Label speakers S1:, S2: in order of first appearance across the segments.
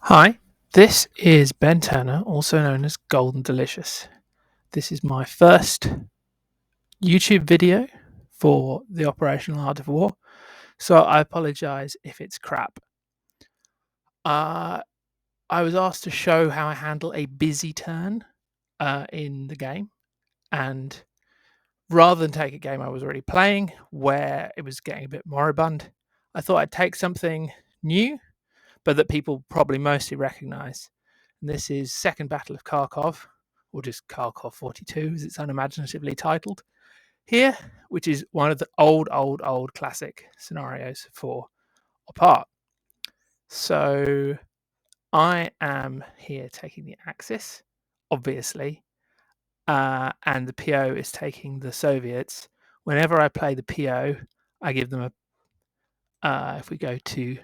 S1: Hi, this is Ben Turner, also known as Golden Delicious. This is my first YouTube video for the Operational Art of War, so I apologize if it's crap. I was asked to show how I handle a busy turn in the game, and rather than take a game I was already playing where it was getting a bit moribund, I thought I'd take something new, but that people probably mostly recognize. And this is Second Battle of Kharkov, or just Kharkov 42 as it's unimaginatively titled here, which is one of the old classic scenarios for Op Art. So I am here taking the Axis, obviously, and the PO is taking the Soviets. Whenever I play the PO, I give them if we go to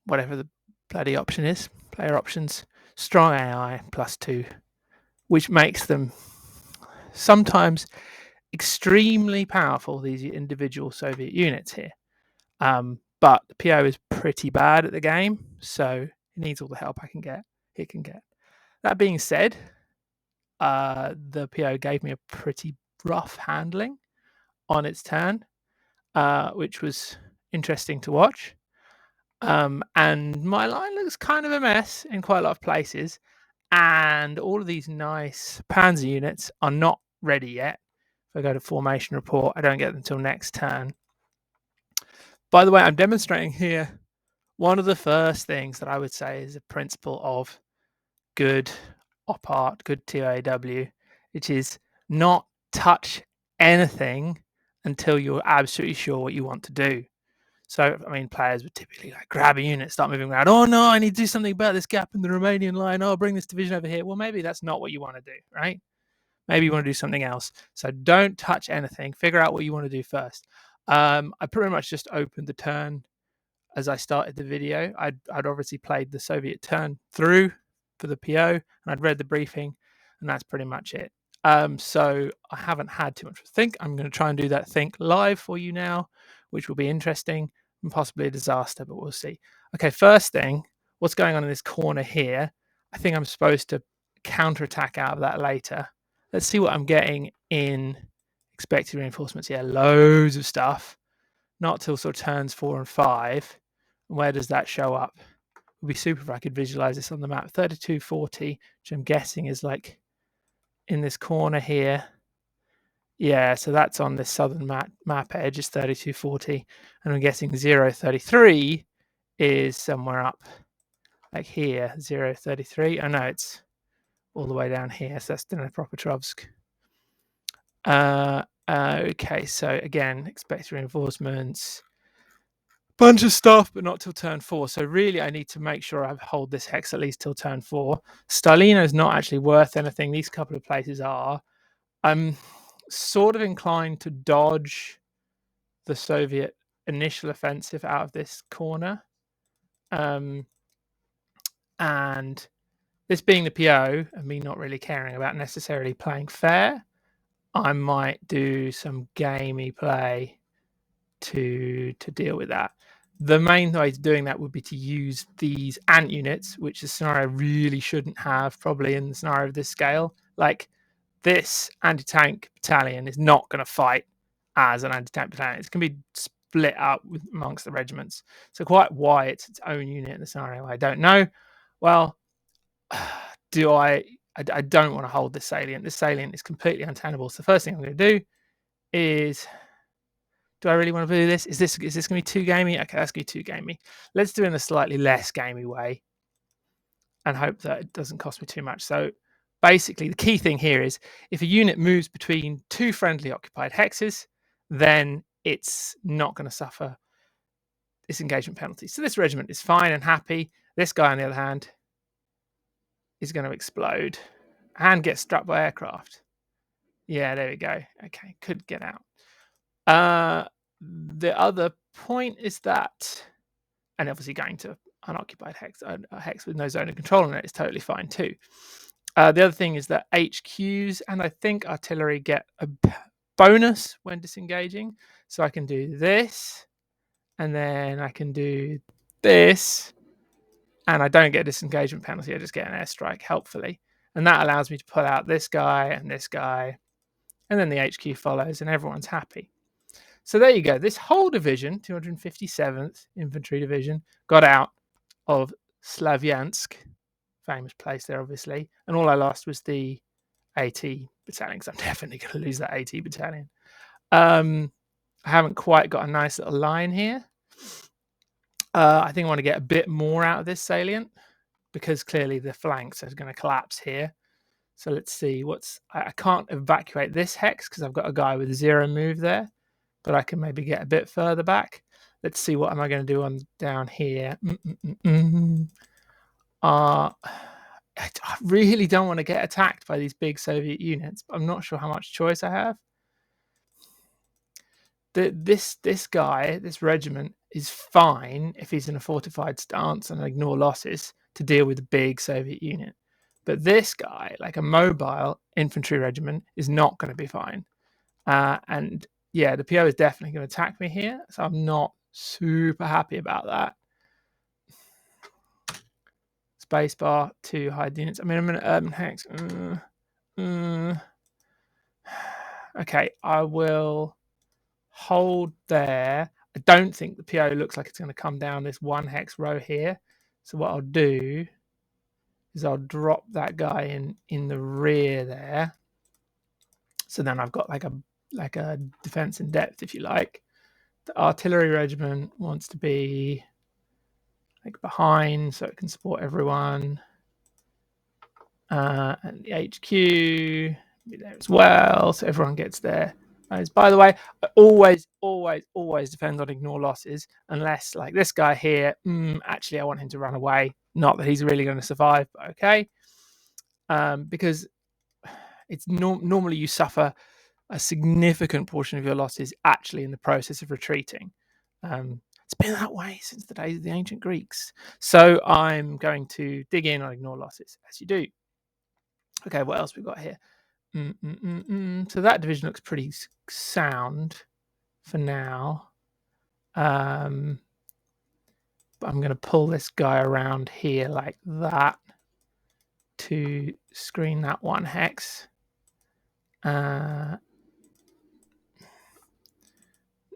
S1: whatever the bloody option is, player options, strong AI +2, which makes them sometimes extremely powerful, these individual Soviet units here. But the PO is pretty bad at the game, so it needs all the help it can get. That being said, the PO gave me a pretty rough handling on its turn, which was interesting to watch. And my line looks kind of a mess in quite a lot of places. And all of these nice Panzer units are not ready yet. If I go to formation report, I don't get them until next turn. By the way, I'm demonstrating here one of the first things that I would say is a principle of good op art, good TOAW, which is not touch anything until you're absolutely sure what you want to do. So, I mean, players would typically like grab a unit, start moving around. Oh no, I need to do something about this gap in the Romanian line. Oh, bring this division over here. Well, maybe that's not what you want to do, right? Maybe you want to do something else. So don't touch anything. Figure out what you want to do first. I pretty much just opened the turn as I started the video. I'd obviously played the Soviet turn through for the PO, and I'd read the briefing, and that's pretty much it. So I haven't had too much to think. I'm going to try and do that think live for you now, which will be interesting and possibly a disaster, but we'll see. Okay, first thing, what's going on in this corner here? I think I'm supposed to counterattack out of that later. Let's see what I'm getting in expected reinforcements. Yeah, loads of stuff. Not till sort of turns 4 and 5. And where does that show up? It would be super if I could visualize this on the map. 3240, which I'm guessing is like in this corner here. Yeah, so that's on this southern map edge is 3240. And I'm guessing 033 is somewhere up like here, 033. Oh no, it's all the way down here. So that's Dnipropetrovsk. Okay, so again, expect reinforcements, bunch of stuff, but not till turn 4. So really, I need to make sure I hold this hex at least till turn 4. Stalino is not actually worth anything. These couple of places are. I'm sort of inclined to dodge the Soviet initial offensive out of this corner. And this being the PO, and me not really caring about necessarily playing fair, I might do some gamey play to deal with that. The main way to doing that would be to use these ant units, which the scenario really shouldn't have, probably in the scenario of this scale. Like this anti-tank battalion is not going to fight as an anti-tank battalion. It's going to be split up amongst the regiments. So quite why it's its own unit in the scenario, I don't know. Well, do I don't want to hold this salient. This salient is completely untenable. So the first thing I'm going to do is, do I really want to do this? Is this going to be too gamey? Okay, that's going to be too gamey. Let's do it in a slightly less gamey way and hope that it doesn't cost me too much. So basically, the key thing here is if a unit moves between two friendly occupied hexes, then it's not going to suffer disengagement penalties. So this regiment is fine and happy. This guy, on the other hand, is going to explode and get struck by aircraft. Yeah, there we go. Okay, could get out. The other point is that, and obviously going to unoccupied hex, a hex with no zone of control on it is totally fine too. The other thing is that HQs and I think artillery get a bonus when disengaging. So I can do this, and then I can do this, and I don't get a disengagement penalty. I just get an airstrike, helpfully. And that allows me to pull out this guy, and then the HQ follows, and everyone's happy. So there you go. This whole division, 257th Infantry Division, got out of Slavyansk, famous place there, obviously. And all I lost was the AT battalion, because I'm definitely going to lose that AT battalion. I haven't quite got a nice little line here. I think I want to get a bit more out of this salient, because clearly the flanks are going to collapse here. So let's see I can't evacuate this hex because I've got a guy with 0 move there, but I can maybe get a bit further back. Let's see what am I going to do on down here. I really don't want to get attacked by these big Soviet units, but I'm not sure how much choice I have. This guy, this regiment, is fine if he's in a fortified stance and ignore losses to deal with a big Soviet unit. But this guy, like a mobile infantry regiment, is not going to be fine. And yeah, the PO is definitely going to attack me here, so I'm not super happy about that. Spacebar to hide units. I mean, I'm in an urban hex. Okay, I will hold there. I don't think the PO looks like it's going to come down this 1 hex row here. So what I'll do is I'll drop that guy in the rear there. So then I've got like a defense in depth, if you like. The artillery regiment wants to be like behind so it can support everyone. And the HQ be there as well, so everyone gets there. By the way, I always depend on ignore losses, unless like this guy here, actually I want him to run away. Not that he's really going to survive, but okay. Because it's normally you suffer a significant portion of your losses actually in the process of retreating. It's been that way since the days of the ancient Greeks. So I'm going to dig in on ignore losses, as you do. Okay, what else we got here? So that division looks pretty sound for now. But I'm going to pull this guy around here like that to screen that 1 hex.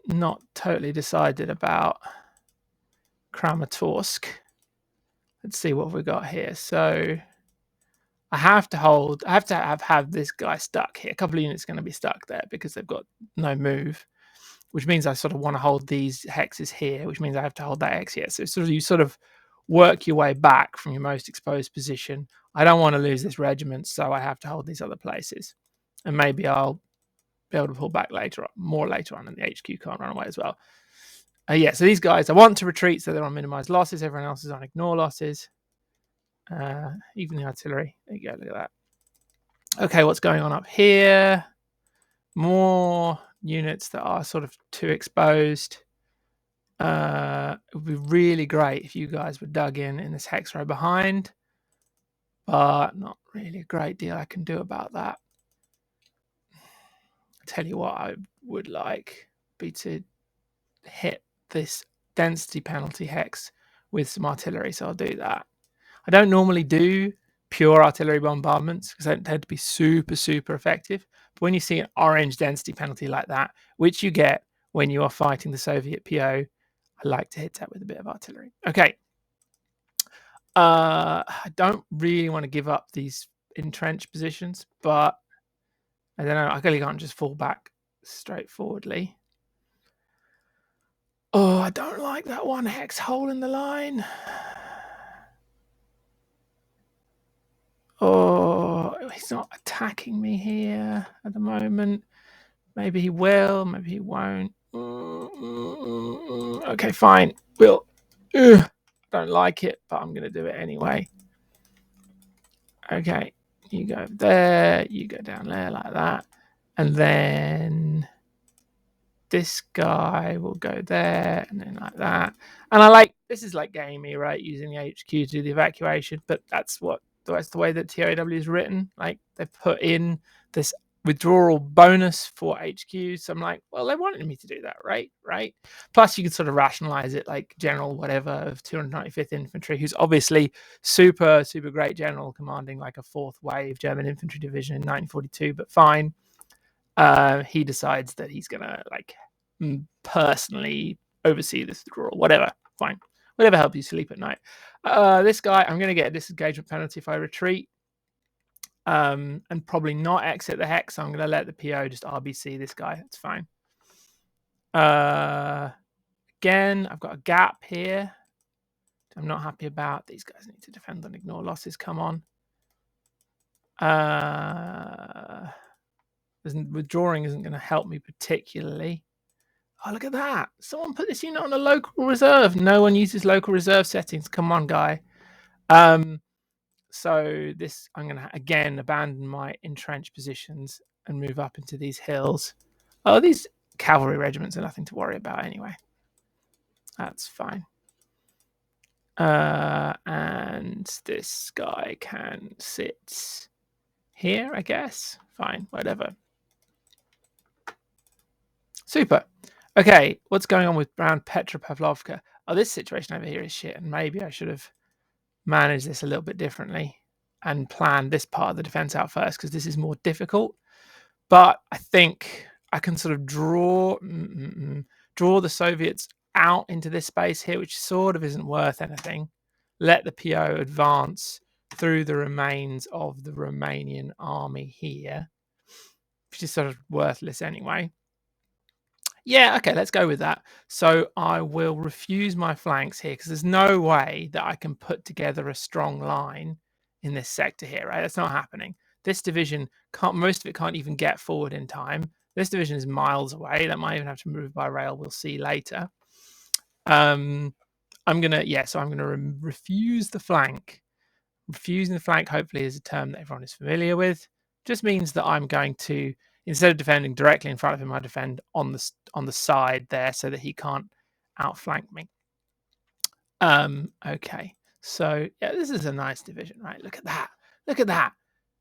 S1: Not totally decided about Kramatorsk. Let's see what we got here. So I have to have this guy stuck here. A couple of units are going to be stuck there because they've got no move, which means I sort of want to hold these hexes here, which means I have to hold that hex here. So you sort of work your way back from your most exposed position. I don't want to lose this regiment, so I have to hold these other places. And maybe I'll be able to pull back more later on, and the HQ can't run away as well. Yeah, so these guys, I want to retreat so they're on minimize losses. Everyone else is on ignore losses. Even the artillery. There you go, look at that. Okay, what's going on up here? More units that are sort of too exposed. It would be really great if you guys were dug in this hex row behind, but not really a great deal I can do about that. I tell you what I would like be to hit this density penalty hex with some artillery, so I'll do that. I don't normally do pure artillery bombardments because they don't tend to be super effective. But when you see an orange density penalty like that, which you get when you are fighting the Soviet PO, I like to hit that with a bit of artillery. Okay. I don't really want to give up these entrenched positions, but I don't know. I really can't just fall back straightforwardly. Oh, I don't like that 1 hex hole in the line. Oh, he's not attacking me here at the moment. Maybe he will, maybe he won't. Okay, fine. Don't like it, but I'm going to do it anyway. Okay, you go there, you go down there like that. And then this guy will go there and then like that. And this is like gamey, right? Using the HQ to do the evacuation, but that's the way that TOAW is written. Like they put in this withdrawal bonus for HQs. So I'm like, well, they wanted me to do that, right? Plus, you can sort of rationalize it, like General whatever of 295th Infantry, who's obviously super great general, commanding like a 4th wave German infantry division in 1942. But fine, he decides that he's gonna like personally oversee this withdrawal. Whatever, fine. Whatever helps you sleep at night. This guy, I'm gonna get a disengagement penalty if I retreat. And probably not exit the hex. So I'm going to let the PO just RBC this guy. That's fine. Again, I've got a gap here. I'm not happy about. These guys need to defend and ignore losses. Come on. Withdrawing isn't going to help me particularly. Oh, look at that. Someone put this unit on a local reserve. No one uses local reserve settings. Come on, guy. So this, I'm going to again abandon my entrenched positions and move up into these hills. Oh, these cavalry regiments are nothing to worry about anyway. That's fine. And this guy can sit here, I guess. Fine, whatever. Super. Okay, what's going on with around Petropavlovka? Oh, this situation over here is shit, and maybe I should have managed this a little bit differently and planned this part of the defense out first, because this is more difficult. But I think I can sort of draw the Soviets out into this space here, which sort of isn't worth anything. Let the PO advance through the remains of the Romanian army here, which is sort of worthless anyway. Yeah, okay, let's go with that. So I will refuse my flanks here, because there's no way that I can put together a strong line in this sector here, right? That's not happening. This division can't, most of it can't even get forward in time. This division is miles away. That might even have to move by rail. We'll see later. I'm gonna refuse the flank. Refusing the flank, hopefully, is a term that everyone is familiar with. Just means that I'm going to, instead of defending directly in front of him, I defend on the side there so that he can't outflank me. Okay, so yeah, this is a nice division, right? Look at that. Look at that.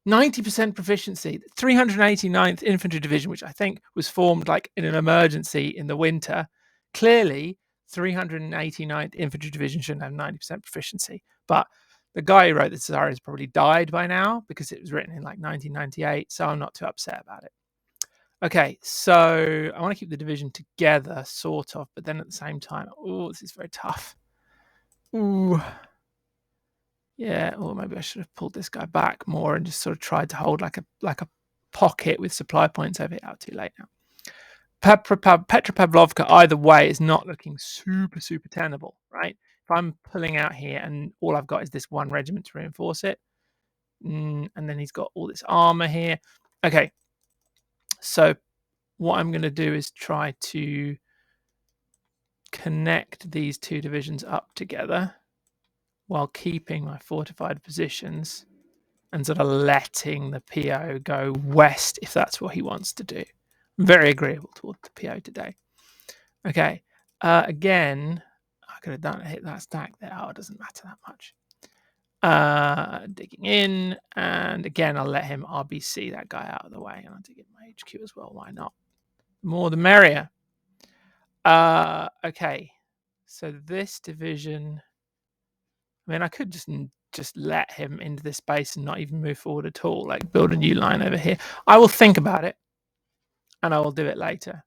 S1: 90% proficiency. 389th Infantry Division, which I think was formed like in an emergency in the winter. Clearly, 389th Infantry Division shouldn't have 90% proficiency. But the guy who wrote this scenario has probably died by now, because it was written in like 1998. So I'm not too upset about it. Okay, so I want to keep the division together, sort of, but then at the same time, oh, this is very tough. Ooh. Yeah, or maybe I should have pulled this guy back more and just sort of tried to hold like a pocket with supply points over it. Out too late now. Petropavlovka, either way, is not looking super tenable, right? If I'm pulling out here and all I've got is this one regiment to reinforce it, and then he's got all this armor here. Okay, so what I'm going to do is try to connect these two divisions up together while keeping my fortified positions and sort of letting the PO go west if that's what he wants to do. I'm very agreeable toward the PO today. Okay, again, I could have done hit that stack there. Oh, it doesn't matter that much. Digging in, and again, I'll let him RBC that guy out of the way, and I'll dig in my HQ as well. Why not? The more the merrier. Okay, so this division, I mean, I could just let him into this space and not even move forward at all, like build a new line over here. I will think about it, and I will do it later.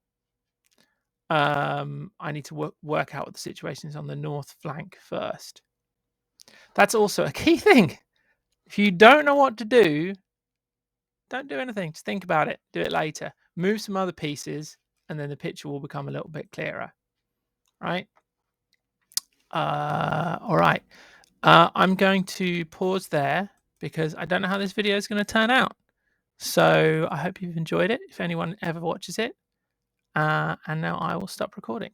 S1: I need to work out what the situation is on the north flank first. That's also a key thing. If you don't know what to do, don't do anything. Just think about it. Do it later. Move some other pieces, and then the picture will become a little bit clearer. Right? All right. I'm going to pause there because I don't know how this video is going to turn out. So I hope you've enjoyed it, if anyone ever watches it. And now I will stop recording.